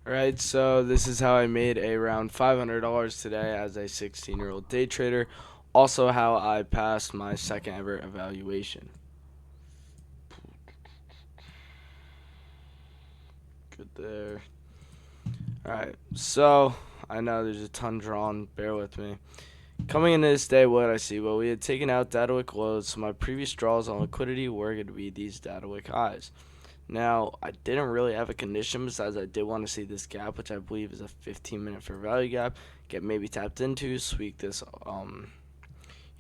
Alright, so this is how I made around $500 today as a 16-year-old day trader. Also, how I passed my second ever evaluation. Good there. Alright, so I know there's a ton drawn. Bear with me. Coming into this day, what did I see? Well, we had taken out data wick lows, so my previous draws on liquidity were going to be these data wick highs. Now, I didn't really have a condition besides I did want to see this gap, which I believe is a 15-minute fair value gap, get maybe tapped into, sweep this,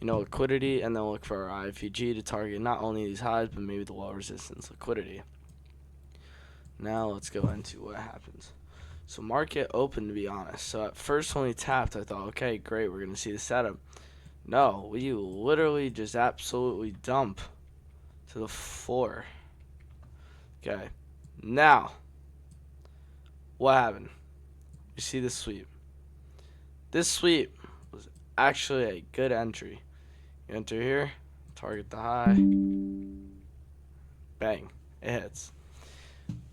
liquidity, and then look for our IFEG to target not only these highs, but maybe the low resistance liquidity. Now, let's go into what happens. So, market open, to be honest. So, at first, when we tapped, I thought, okay, great, we're going to see the setup. No, we literally just absolutely dump to the floor. Okay, now, what happened? You see the sweep. This sweep was actually a good entry. You enter here, target the high, bang, it hits.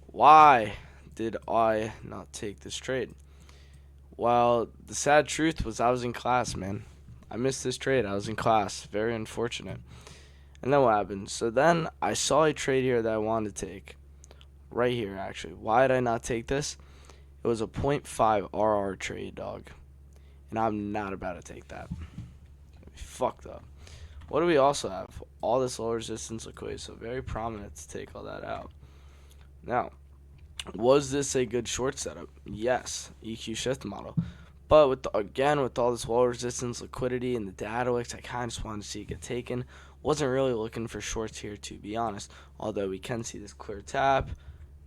Why did I not take this trade? Well, the sad truth was I was in class, man. I missed this trade. I was in class. Very unfortunate. And then what happened? So then I saw a trade here that I wanted to take. Right here, actually. Why did I not take this? It was a .5 RR trade, dog. And I'm not about to take that. Fucked up. What do we also have? All this low resistance liquidity, so very prominent to take all that out. Now, was this a good short setup? Yes, EQ shift model. But with all this low resistance liquidity and the data wicks, I kind of just wanted to see it get taken. Wasn't really looking for shorts here, to be honest. Although we can see this clear tap.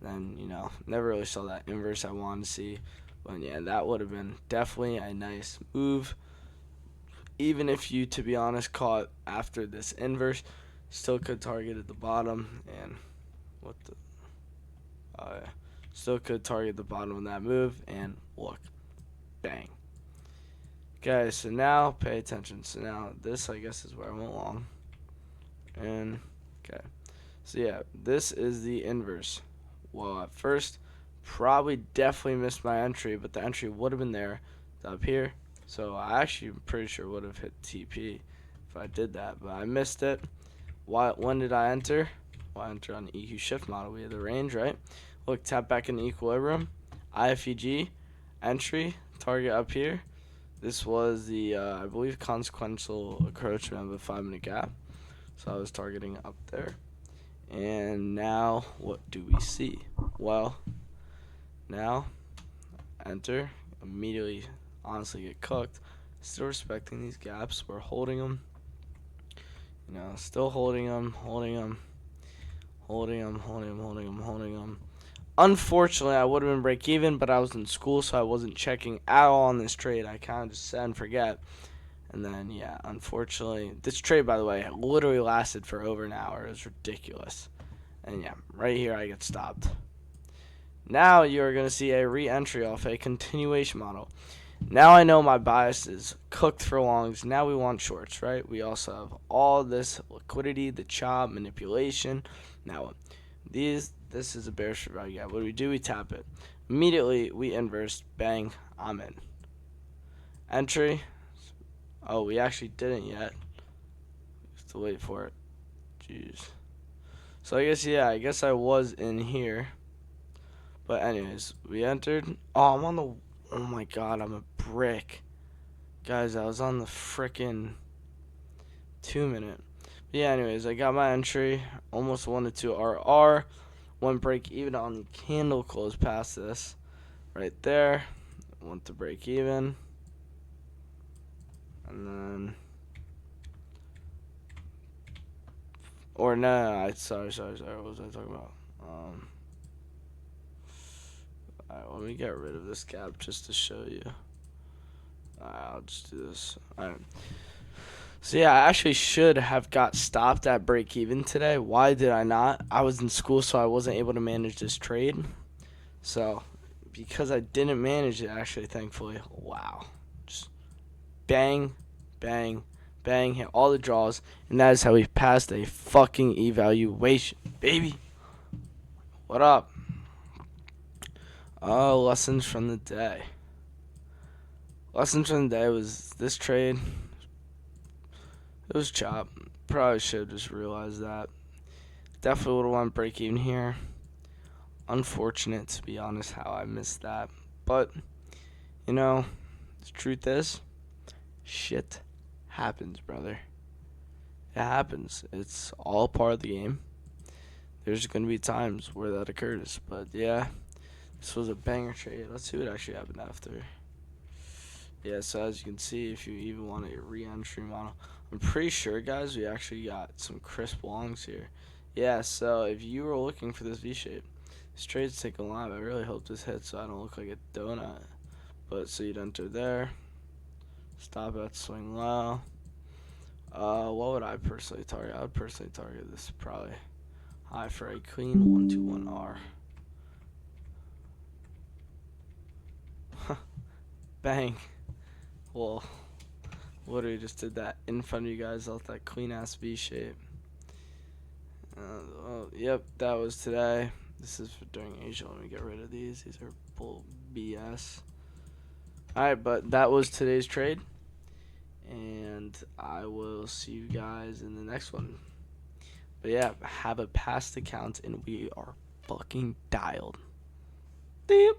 Then, never really saw that inverse I wanted to see. But yeah, that would have been definitely a nice move. Even if you, to be honest, caught after this inverse, still could target at the bottom. And what the... still could target the bottom of that move. And look. Bang. Okay, so now pay attention. So now this, I guess, is where I went long. And, okay. So yeah, this is the inverse. Well, at first, probably definitely missed my entry, but the entry would have been there. It's up here. So I actually am pretty sure would have hit TP if I did that, but I missed it. When did I enter? Well, I entered on the EQ shift model. We had the range, right? Look, tap back into equilibrium. IFEG, entry, target up here. This was the, I believe, consequential encroachment of a 5-minute gap. So I was targeting up there. And now, what do we see? Well, now, enter, immediately, honestly get cooked. Still respecting these gaps. We're holding them. Still holding them, holding them, holding them, holding them, holding them, holding them. Unfortunately, I would have been break even, but I was in school, so I wasn't checking at all on this trade. I kind of just set and forget. And then, yeah, unfortunately, this trade, by the way, literally lasted for over an hour. It was ridiculous. And yeah, right here I get stopped. Now you're going to see a re-entry off a continuation model. Now I know my bias is cooked for longs. Now we want shorts, right? We also have all this liquidity, the chop, manipulation. Now, this is a bearish value gap. What do? We tap it. Immediately, we inverse. Bang, I'm in. Entry. Oh, we actually didn't yet. Have to wait for it. Jeez. So I guess I was in here. But anyways, we entered. Oh, oh my god, I'm a brick. Guys, I was on the frickin' 2-minute. But yeah, anyways, I got my entry. Almost 1 to 2 RR. One break even on the candle close past this. Right there. Want to break even. And then... Or no, sorry. What was I talking about? Alright, let me get rid of this gap just to show you. Alright, I'll just do this. Alright. So yeah, I actually should have got stopped at break even today. Why did I not? I was in school, so I wasn't able to manage this trade. So, because I didn't manage it, actually, thankfully, wow. Just bang, bang, bang, hit all the draws, and that is how we passed a fucking evaluation, baby. What up? Lessons from the day. Lessons from the day was this trade. It was chop. Probably should have just realized that. Definitely would have won break even here. Unfortunate, to be honest, how I missed that. But, you know, the truth is, shit happens, brother. It happens. It's all part of the game. There's going to be times where that occurs. But, yeah, this was a banger trade. Let's see what actually happened after. Yeah, so as you can see, if you even want a re-entry model, I'm pretty sure, guys, we actually got some crisp longs here. Yeah, so if you were looking for this V-shape, this trade's taking a lot. I really hope this hits so I don't look like a donut. But so you'd enter there, stop at swing low. What would I personally target? I would personally target this probably high for a queen 121R. Bang. Well, literally just did that in front of you guys off that queen ass V shape. Yep, that was today. This is for during Asia. Let me get rid of these. These are bull BS. Alright, but that was today's trade. And I will see you guys in the next one. But yeah, have a past account and we are fucking dialed. Deep.